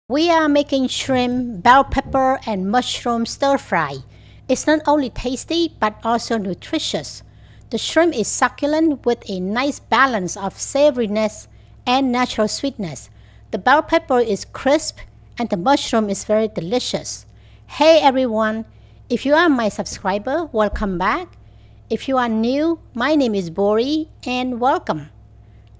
We are making shrimp, bell pepper, and mushroom stir fry. It's not only tasty but also nutritious. The shrimp is succulent with a nice balance of savoriness and natural sweetness. The bell pepper is crisp and the mushroom is very delicious. Hey everyone, if you are my subscriber, welcome back. If you are new, my name is Bori and welcome.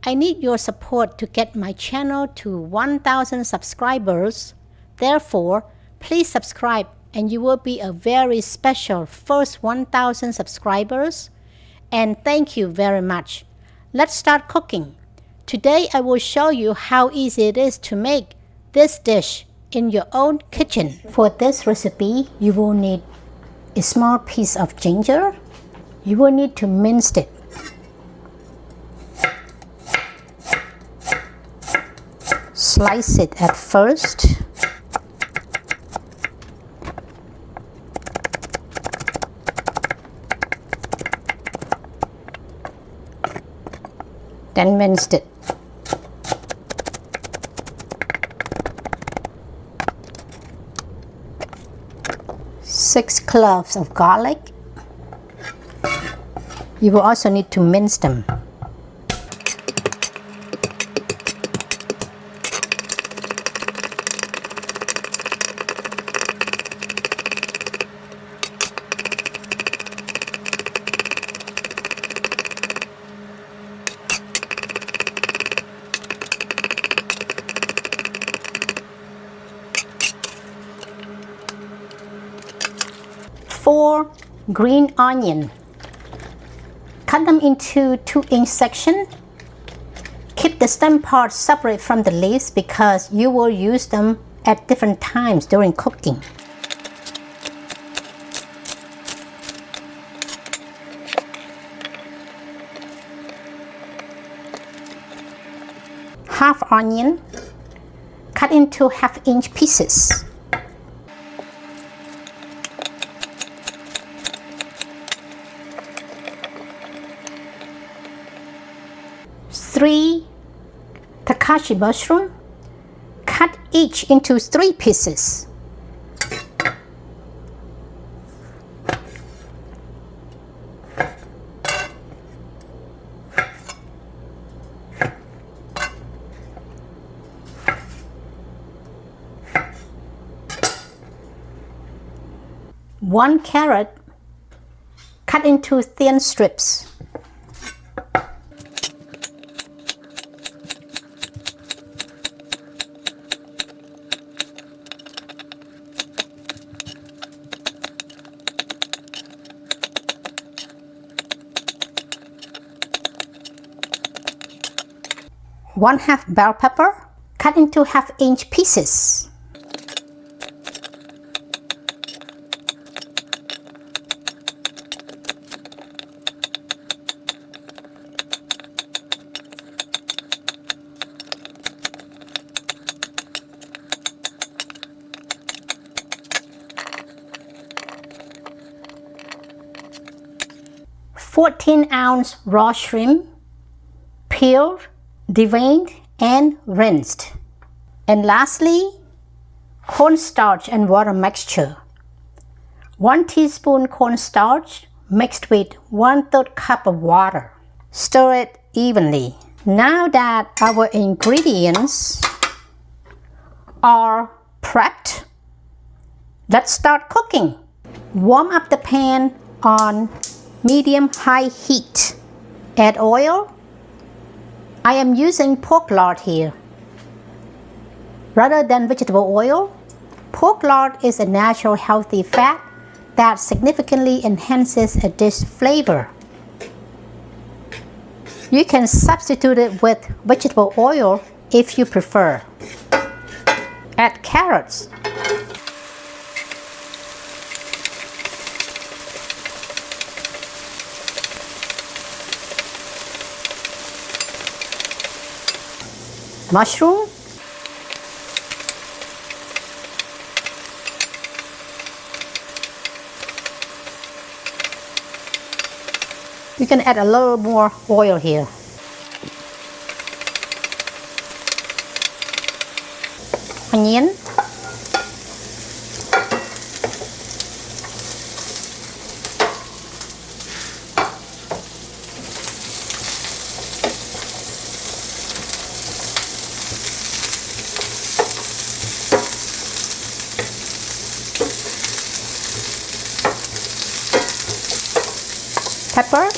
I need your support to get my channel to 1,000 subscribers. Therefore, please subscribe and you will be a very special first 1,000 subscribers. And thank you very much. Let's start cooking. Today I will show you how easy it is to make this dish in your own kitchen. For this recipe, you will need a small piece of ginger. You will need to mince it. Slice it at first. Then mince it. Six cloves of garlic. You will also need to mince them. 4 green onion. Cut them into 2-inch sections. Keep the stem parts separate from the leaves because you will use them at different times during cooking. Half onion, cut into 1/2-inch pieces. 3 Takashi mushroom, cut each into 3 pieces. One carrot, cut into thin strips. One-half bell pepper, cut into 1/2-inch pieces. Fourteen-ounce raw shrimp, peeled, deveined, and rinsed. And lastly, cornstarch and water mixture. 1 teaspoon cornstarch mixed with 1/3 cup of water. Stir it evenly. Now that our ingredients are prepped, let's start cooking. Warm up the pan on medium-high heat. Add oil. I am using pork lard here. Rather than vegetable oil, pork lard is a natural healthy fat that significantly enhances a dish flavor. You can substitute it with vegetable oil if you prefer. Add carrots. Mushroom. You can add a little more oil here. onion, pepper,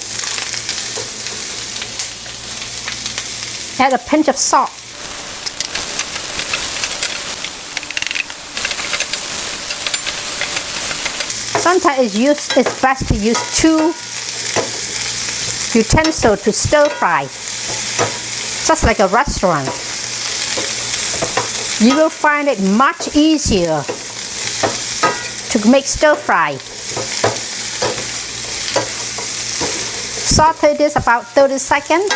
add a pinch of salt. Sometimes it's best to use 2 utensils to stir fry, just like a restaurant. You will find it much easier to make stir fry. Saute this about 30 seconds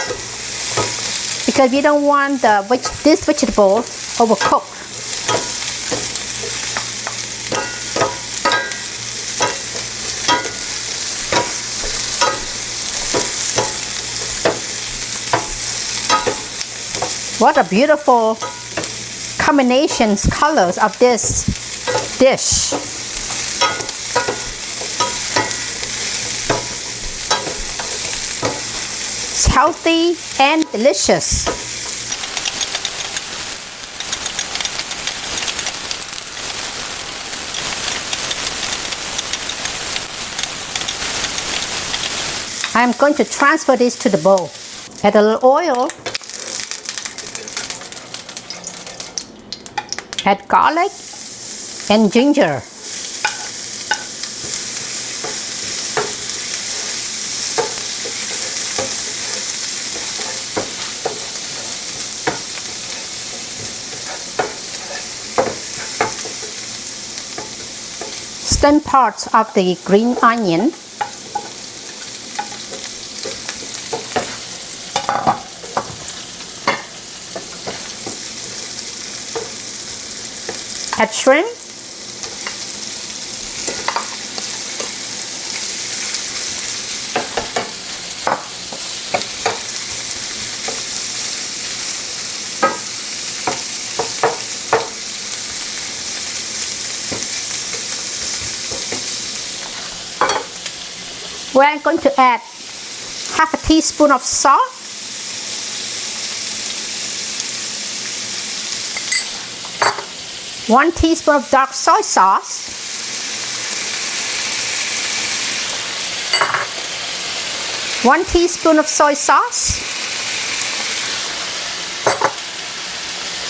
because you don't want this vegetable overcooked. What a beautiful combinations, colors of this dish. It's healthy and delicious. I'm going to transfer this to the bowl. Add a little oil. Add garlic and ginger. Stem parts of the green onion. Add shrimp. We're going to add half a teaspoon of salt, one teaspoon of dark soy sauce, one teaspoon of soy sauce,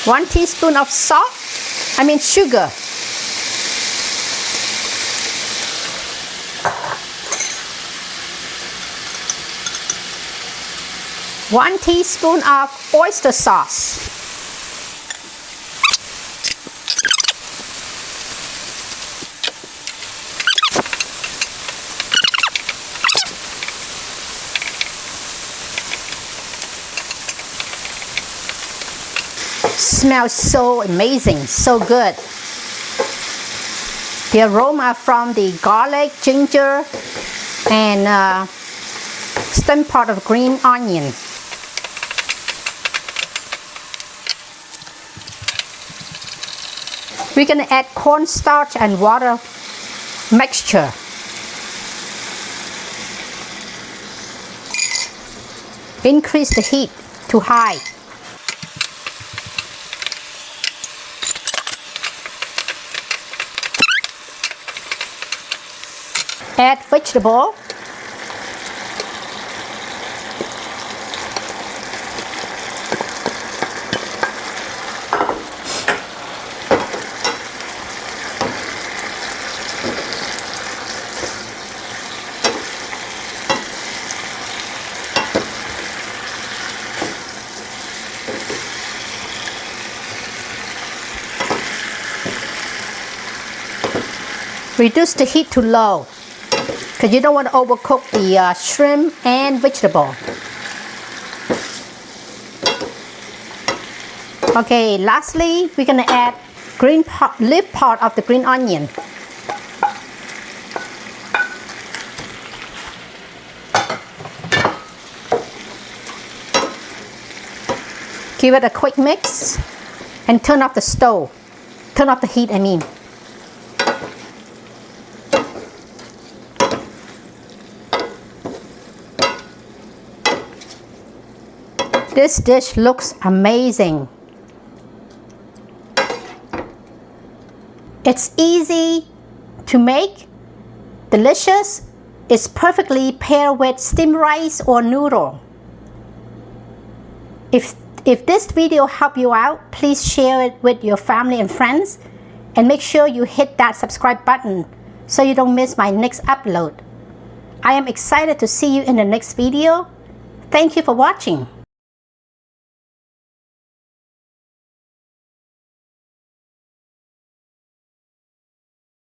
one teaspoon of sugar, one teaspoon of oyster sauce. Smells so amazing, so good. The aroma from the garlic, ginger, and stem part of green onion. We're going to add cornstarch and water mixture. Increase the heat to high. Add vegetable. Reduce the heat to low because you don't want to overcook the shrimp and vegetable. Okay, lastly, we're going to add leaf part of the green onion. Give it a quick mix and turn off the stove. Turn off the heat, I mean. This dish looks amazing. It's easy to make, delicious. It's perfectly paired with steamed rice or noodle. If this video helped you out, please share it with your family and friends, and make sure you hit that subscribe button so you don't miss my next upload. I am excited to see you in the next video. Thank you for watching.